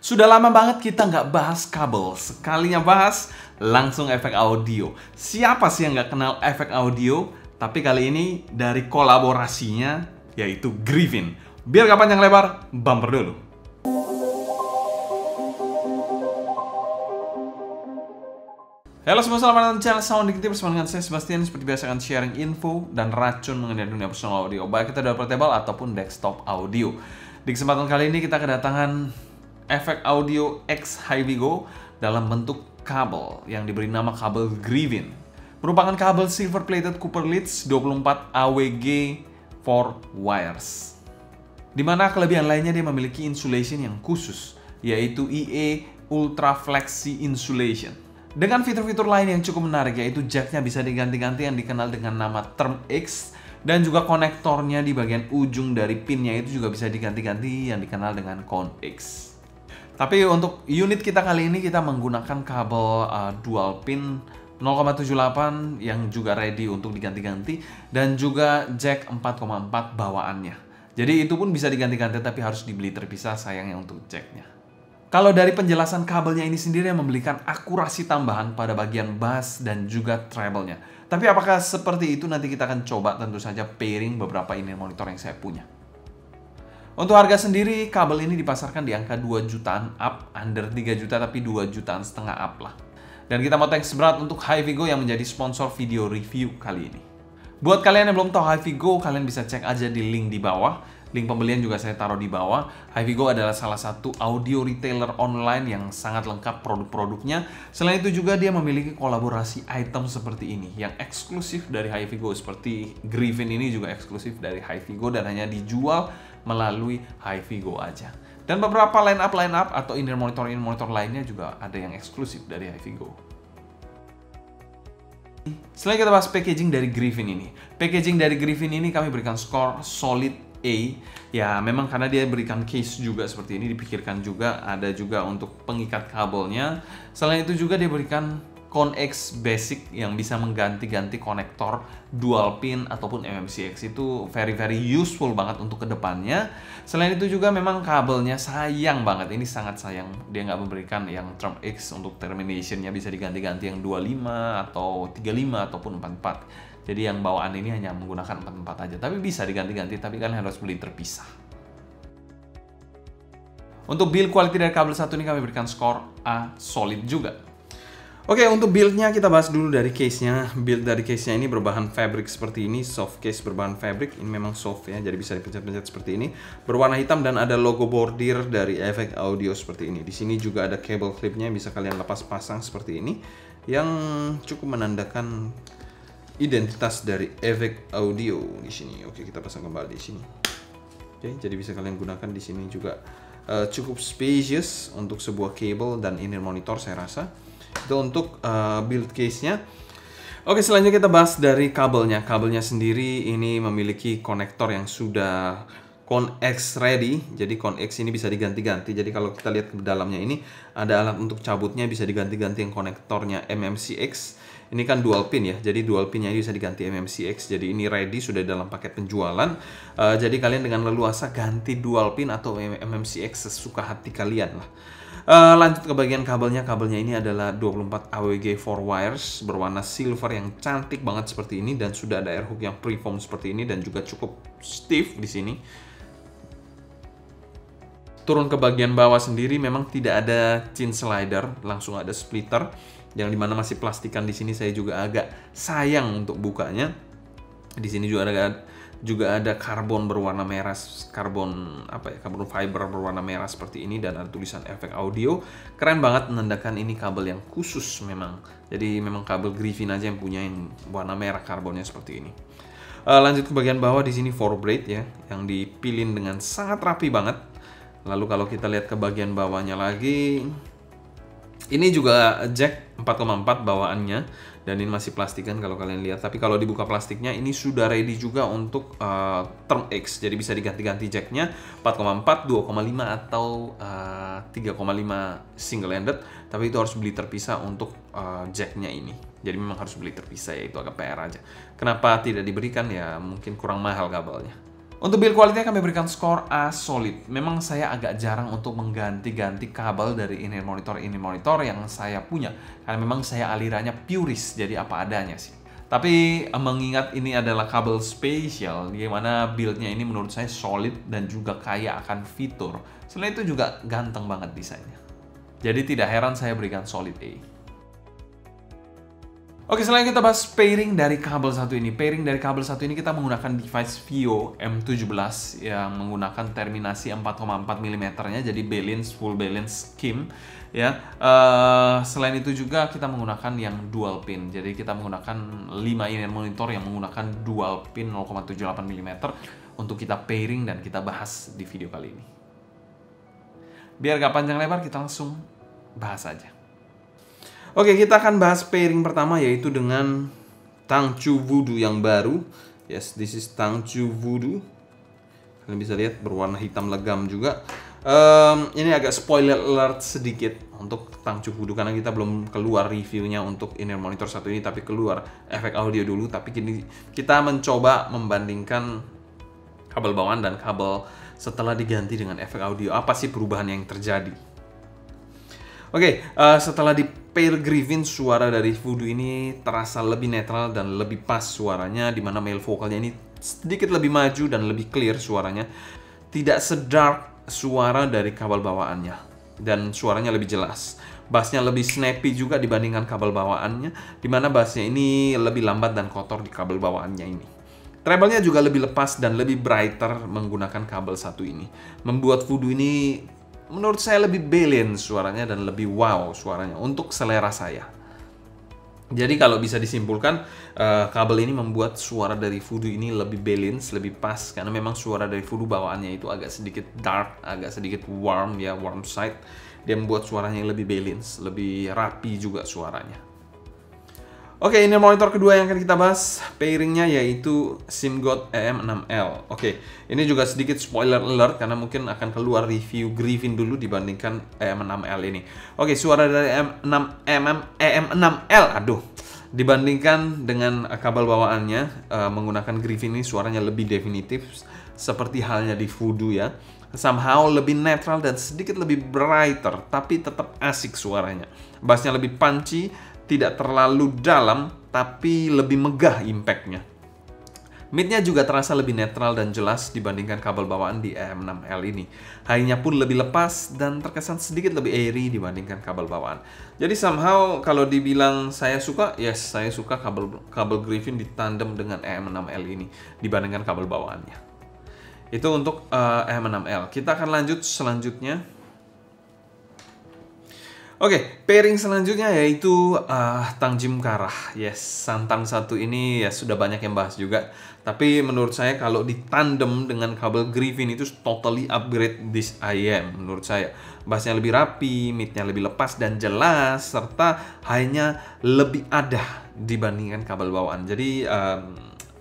Sudah lama banget kita nggak bahas kabel. Sekalinya bahas, langsung efek audio. Siapa sih yang nggak kenal efek audio? Tapi kali ini dari kolaborasinya, yaitu Griffin. Biar gak panjang lebar, bumper dulu. Halo semua, selamat datang di channel Sounding Tips dengan saya Sebastian. Seperti biasa akan sharing info dan racun mengenai dunia personal audio, baik itu dari portable ataupun desktop audio. Di kesempatan kali ini kita kedatangan efek audio X HiFiGo dalam bentuk kabel yang diberi nama kabel Griffin. Merupakan kabel silver plated Copper Leads 24 AWG 4 wires. Di mana kelebihan lainnya dia memiliki insulation yang khusus, yaitu EA Ultra Flexi Insulation. Dengan fitur-fitur lain yang cukup menarik, yaitu jacknya bisa diganti-ganti yang dikenal dengan nama Term X, dan juga konektornya di bagian ujung dari pinnya itu juga bisa diganti-ganti yang dikenal dengan Con X. Tapi untuk unit kita kali ini kita menggunakan kabel dual pin 0,78 yang juga ready untuk diganti-ganti, dan juga jack 4,4 bawaannya. Jadi itu pun bisa diganti-ganti tapi harus dibeli terpisah sayangnya untuk jacknya. Kalau dari penjelasan kabelnya ini sendiri yang memberikan akurasi tambahan pada bagian bass dan juga treble-nya. Tapi apakah seperti itu, nanti kita akan coba tentu saja pairing beberapa in-ear monitor yang saya punya. Untuk harga sendiri, kabel ini dipasarkan di angka 2 jutaan up, under 3 juta tapi 2 jutaan setengah up lah. Dan kita mau thanks berat untuk HiFiGo yang menjadi sponsor video review kali ini. Buat kalian yang belum tahu HiFiGo, kalian bisa cek aja di link di bawah. Link pembelian juga saya taruh di bawah. HiFiGo adalah salah satu audio retailer online yang sangat lengkap produk-produknya. Selain itu juga dia memiliki kolaborasi item seperti ini yang eksklusif dari HiFiGo. Seperti Griffin ini juga eksklusif dari HiFiGo dan hanya dijual melalui HiFiGo aja. Dan beberapa line up atau in-ear monitor lainnya juga ada yang eksklusif dari HiFiGo. Selanjutnya kita bahas packaging dari Griffin ini. Packaging dari Griffin ini kami berikan skor solid A. Ya memang karena dia berikan case juga seperti ini, dipikirkan juga ada juga untuk pengikat kabelnya. Selain itu juga dia berikan Con X basic yang bisa mengganti-ganti konektor dual pin ataupun MMCX. Itu very useful banget untuk kedepannya. Selain itu juga memang kabelnya sayang banget, ini sangat sayang dia nggak memberikan yang Term X untuk terminationnya bisa diganti-ganti yang 25 atau 35 ataupun 44. Jadi yang bawaan ini hanya menggunakan 44 aja, tapi bisa diganti-ganti, tapi kalian harus beli terpisah. Untuk build quality dari kabel satu ini kami berikan skor A solid juga. Oke, untuk build-nya kita bahas dulu dari case-nya. Build dari case-nya ini berbahan fabric seperti ini, soft case berbahan fabric. Ini memang soft ya, jadi bisa dipencet-pencet seperti ini. Berwarna hitam dan ada logo bordir dari efek audio seperti ini. Di sini juga ada cable clip-nya, bisa kalian lepas pasang seperti ini, yang cukup menandakan identitas dari efek audio di sini. Oke, kita pasang kembali di sini. Oke, jadi bisa kalian gunakan di sini juga. Cukup spacious untuk sebuah cable dan in-ear monitor saya rasa. Itu untuk build case-nya. Oke, selanjutnya kita bahas dari kabelnya. Kabelnya sendiri ini memiliki konektor yang sudah Con X ready. Jadi Con X ini bisa diganti-ganti. Jadi kalau kita lihat ke dalamnya ini ada alat untuk cabutnya, bisa diganti-ganti yang konektornya MMCX. Ini kan dual pin ya, jadi dual pinnya bisa diganti MMCX. Jadi ini ready, sudah dalam paket penjualan. Jadi kalian dengan leluasa ganti dual pin atau MMCX sesuka hati kalian lah. Lanjut ke bagian kabelnya. Kabelnya ini adalah 24 AWG 4 wires berwarna silver yang cantik banget seperti ini, dan sudah ada air hook yang preform seperti ini dan juga cukup stiff di sini. Turun ke bagian bawah sendiri memang tidak ada chin slider, langsung ada splitter yang dimana masih plastikan. Di sini saya juga agak sayang untuk bukanya. Di sini juga ada karbon berwarna merah, karbon fiber berwarna merah seperti ini, dan ada tulisan efek audio. Keren banget, menandakan ini kabel yang khusus memang. Jadi memang kabel Griffin aja yang punya warna merah karbonnya seperti ini. Lanjut ke bagian bawah, di sini 4 blade ya, yang dipilin dengan sangat rapi banget. Lalu kalau kita lihat ke bagian bawahnya lagi, ini juga jack 4,4 bawaannya, dan ini masih plastikan kalau kalian lihat. Tapi kalau dibuka plastiknya ini sudah ready juga untuk Term X. Jadi bisa diganti-ganti jacknya 4,4, 2,5 atau 3,5 single ended. Tapi itu harus beli terpisah untuk jacknya ini. Jadi memang harus beli terpisah ya, itu agak PR aja. Kenapa tidak diberikan? Ya mungkin kurang mahal kabelnya. Untuk build quality kami berikan skor A solid. Memang saya agak jarang untuk mengganti-ganti kabel dari in-ear monitor yang saya punya. Karena memang saya alirannya purist, jadi apa adanya sih. Tapi mengingat ini adalah kabel spesial, di mana build-nya ini menurut saya solid dan juga kaya akan fitur. Selain itu juga ganteng banget desainnya. Jadi tidak heran saya berikan solid A. Oke, selanjutnya kita bahas pairing dari kabel satu ini. Pairing dari kabel satu ini kita menggunakan device Vio M17 yang menggunakan terminasi 4,4 mm-nya, jadi balance, full balance Kim. Ya, selain itu juga kita menggunakan yang dual pin. Jadi kita menggunakan 5 in-ear monitor yang menggunakan dual pin 0,78 mm untuk kita pairing dan kita bahas di video kali ini. Biar gak panjang lebar, kita langsung bahas aja. Oke, kita akan bahas pairing pertama yaitu dengan Tangchu Voodoo yang baru. Yes, this is Tangchu Voodoo. Kalian bisa lihat berwarna hitam legam juga. Ini agak spoiler alert sedikit untuk Tangchu Voodoo karena kita belum keluar reviewnya untuk in-ear monitor satu ini, tapi keluar efek audio dulu. Tapi kini kita mencoba membandingkan kabel bawaan dan kabel setelah diganti dengan efek audio. Apa sih perubahan yang terjadi? Oke, setelah di pair Griffin, suara dari Voodoo ini terasa lebih netral dan lebih pas suaranya, dimana male vocalnya ini sedikit lebih maju dan lebih clear suaranya. Tidak sedark suara dari kabel bawaannya, dan suaranya lebih jelas. Bassnya lebih snappy juga dibandingkan kabel bawaannya, dimana bassnya ini lebih lambat dan kotor di kabel bawaannya ini. Treble-nya juga lebih lepas dan lebih brighter menggunakan kabel satu ini. Membuat Voodoo ini menurut saya lebih balance suaranya dan lebih wow suaranya untuk selera saya. Jadi kalau bisa disimpulkan, kabel ini membuat suara dari Voodoo ini lebih balance, lebih pas. Karena memang suara dari Voodoo bawaannya itu agak sedikit dark, agak sedikit warm ya, warm side. Dia membuat suaranya lebih balance, lebih rapi juga suaranya. Oke, ini monitor kedua yang akan kita bahas, pairingnya yaitu SIMGOT EM6L. Oke, ini juga sedikit spoiler alert karena mungkin akan keluar review Griffin dulu dibandingkan EM6L ini. Oke, suara dari EM6L, dibandingkan dengan kabel bawaannya menggunakan Griffin ini suaranya lebih definitif seperti halnya di Voodoo ya. Somehow lebih netral dan sedikit lebih brighter, tapi tetap asik suaranya. Bassnya lebih punchy, tidak terlalu dalam, tapi lebih megah impact-nya. Mid-nya juga terasa lebih netral dan jelas dibandingkan kabel bawaan di EM6L ini. High-nya pun lebih lepas dan terkesan sedikit lebih airy dibandingkan kabel bawaan. Jadi somehow kalau dibilang saya suka, yes, saya suka kabel Griffin ditandem dengan EM6L ini dibandingkan kabel bawaannya. Itu untuk EM6L. Kita akan lanjut selanjutnya. Oke, pairing selanjutnya yaitu Tangjim Karah. Yes, Santang satu ini ya sudah banyak yang bahas juga. Tapi menurut saya kalau ditandem dengan kabel Griffin itu totally upgrade this IM menurut saya. Bassnya lebih rapi, midnya lebih lepas dan jelas, serta high-nya lebih ada dibandingkan kabel bawaan. Jadi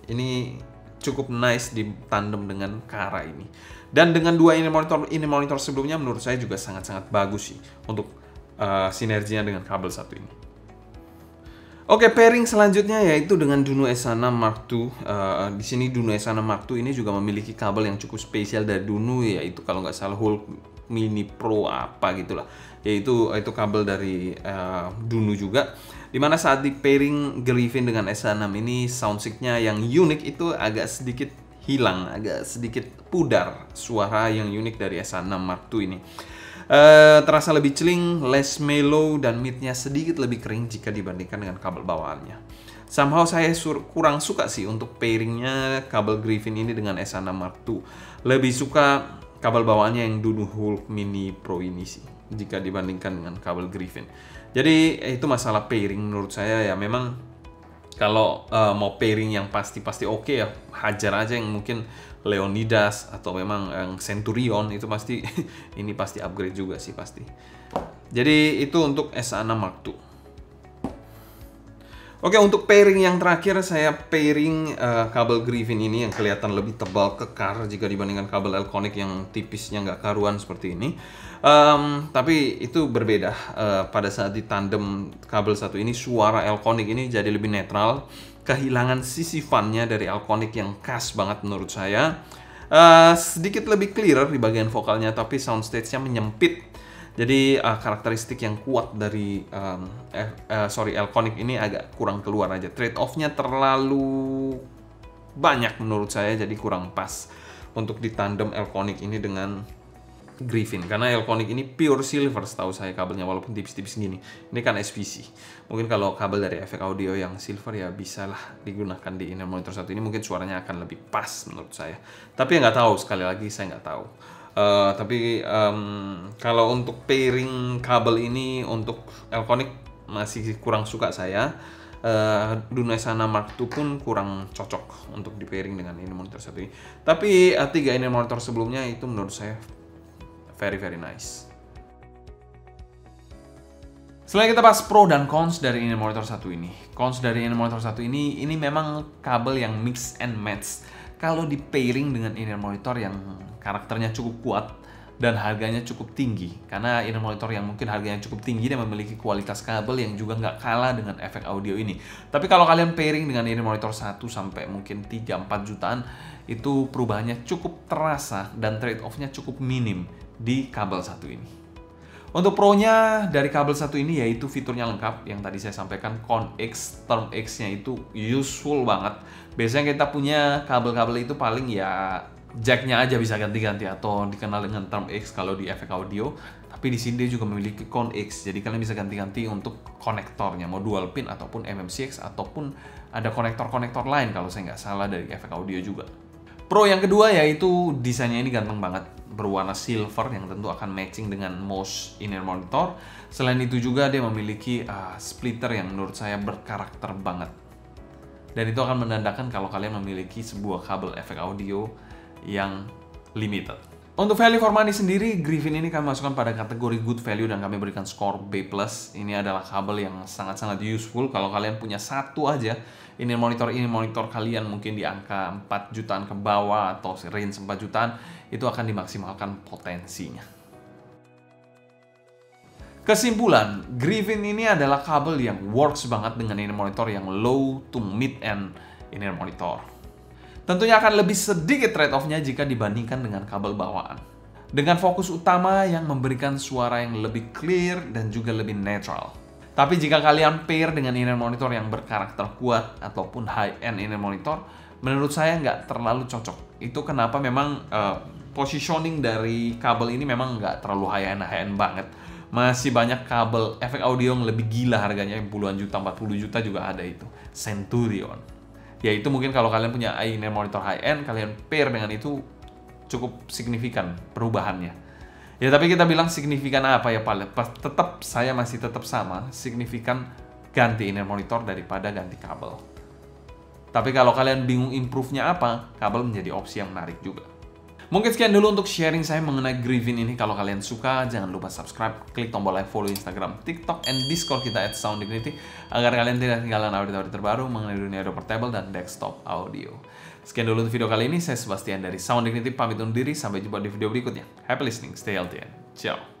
ini cukup nice ditandem dengan Karah ini. Dan dengan dua ini monitor sebelumnya menurut saya juga sangat-sangat bagus sih untuk sinerginya dengan kabel satu ini. Oke, pairing selanjutnya yaitu dengan Duno S6 Mark II. Di sini Duno S6 Mark II ini juga memiliki kabel yang cukup spesial dari Duno, yaitu kalau nggak salah Hulk Mini Pro apa gitulah. Yaitu itu kabel dari Duno juga. Dimana saat di pairing Griffin dengan S6 ini soundcheck-nya yang unik itu agak sedikit hilang, agak sedikit pudar suara yang unik dari S6 Mark II ini. Terasa lebih celing, less mellow, dan midnya sedikit lebih kering jika dibandingkan dengan kabel bawaannya. Somehow saya kurang suka sih untuk pairingnya kabel Griffin ini dengan S6 Mark II. Lebih suka kabel bawaannya yang Duno Hulk Mini Pro ini sih, jika dibandingkan dengan kabel Griffin. Jadi itu masalah pairing menurut saya ya. Memang kalau mau pairing yang pasti oke ya, hajar aja yang mungkin Leonidas atau memang yang Centurion itu pasti ini pasti upgrade juga sih pasti. Jadi itu untuk S6 Mark II. Oke, untuk pairing yang terakhir saya pairing kabel Griffin ini yang kelihatan lebih tebal kekar jika dibandingkan kabel Elconic yang tipisnya nggak karuan seperti ini. Tapi itu berbeda pada saat ditandem kabel satu ini, suara Elconic ini jadi lebih netral, kehilangan sisi funnya dari Elconic yang khas banget menurut saya. Sedikit lebih clear di bagian vokalnya, tapi soundstage-nya menyempit. Jadi karakteristik yang kuat dari Elconic ini agak kurang keluar aja. Trade-off-nya terlalu banyak menurut saya, jadi kurang pas untuk ditandem Elconic ini dengan Griffin. Karena Elconic ini pure silver setahu saya kabelnya, walaupun tipis-tipis gini. Ini kan SPC. Mungkin kalau kabel dari efek audio yang silver ya bisalah digunakan di inner monitor satu ini, mungkin suaranya akan lebih pas menurut saya. Tapi ya nggak tahu, sekali lagi saya nggak tahu. Kalau untuk pairing kabel ini untuk Elconic masih kurang suka saya. Dunesana Mark II pun kurang cocok untuk di pairing dengan ini monitor satu ini. Tapi 3 ini monitor sebelumnya itu menurut saya very nice. Selain kita bahas pro dan cons dari ini monitor satu ini. Cons dari ini monitor satu ini memang kabel yang mix and match. Kalau di pairing dengan inner monitor yang karakternya cukup kuat dan harganya cukup tinggi, karena inner monitor yang mungkin harganya cukup tinggi dan memiliki kualitas kabel yang juga nggak kalah dengan efek audio ini. Tapi kalau kalian pairing dengan inner monitor 1 sampai mungkin 3-4 jutaan, itu perubahannya cukup terasa dan trade off-nya cukup minim di kabel satu ini. Untuk pro-nya dari kabel satu ini yaitu fiturnya lengkap yang tadi saya sampaikan. ConX, Term X-nya itu useful banget. Biasanya kita punya kabel-kabel itu paling ya jack-nya aja bisa ganti-ganti atau dikenal dengan Term X kalau di efek audio. Tapi di sini dia juga memiliki ConX, jadi kalian bisa ganti-ganti untuk konektornya, mau dual pin ataupun MMCX ataupun ada konektor-konektor lain kalau saya nggak salah dari efek audio juga. Pro yang kedua yaitu desainnya ini ganteng banget, berwarna silver yang tentu akan matching dengan most inner monitor. Selain itu juga dia memiliki splitter yang menurut saya berkarakter banget. Dan itu akan menandakan kalau kalian memiliki sebuah kabel efek audio yang limited. Untuk value for money sendiri, Griffin ini kami masukkan pada kategori good value dan kami berikan skor B+. Ini adalah kabel yang sangat-sangat useful kalau kalian punya satu aja. Ini monitor kalian mungkin di angka 4 jutaan ke bawah atau range 4 jutaan, itu akan dimaksimalkan potensinya. Kesimpulan, Griffin ini adalah kabel yang works banget dengan inner monitor yang low to mid-end inner monitor. Tentunya akan lebih sedikit trade-off-nya jika dibandingkan dengan kabel bawaan. Dengan fokus utama yang memberikan suara yang lebih clear dan juga lebih natural. Tapi jika kalian pair dengan inner monitor yang berkarakter kuat ataupun high-end inner monitor, menurut saya nggak terlalu cocok. Itu kenapa memang positioning dari kabel ini memang nggak terlalu high-end banget. Masih banyak kabel efek audio yang lebih gila harganya, yang puluhan juta, 40 juta juga ada itu. Centurion. Ya itu mungkin kalau kalian punya inner monitor high-end, kalian pair dengan itu cukup signifikan perubahannya. Ya tapi kita bilang signifikan apa ya Pak? Saya masih tetap sama, signifikan ganti inner monitor daripada ganti kabel. Tapi kalau kalian bingung improve-nya apa, kabel menjadi opsi yang menarik juga. Mungkin sekian dulu untuk sharing saya mengenai Griffin ini. Kalau kalian suka, jangan lupa subscribe, klik tombol like, follow Instagram, TikTok, and Discord kita @sounddignity agar kalian tidak ketinggalan update-update terbaru mengenai dunia audio portable dan desktop audio. Sekian dulu untuk video kali ini. Saya Sebastian dari Sound Dignity pamit undur diri. Sampai jumpa di video berikutnya. Happy listening, stay healthy, and ciao.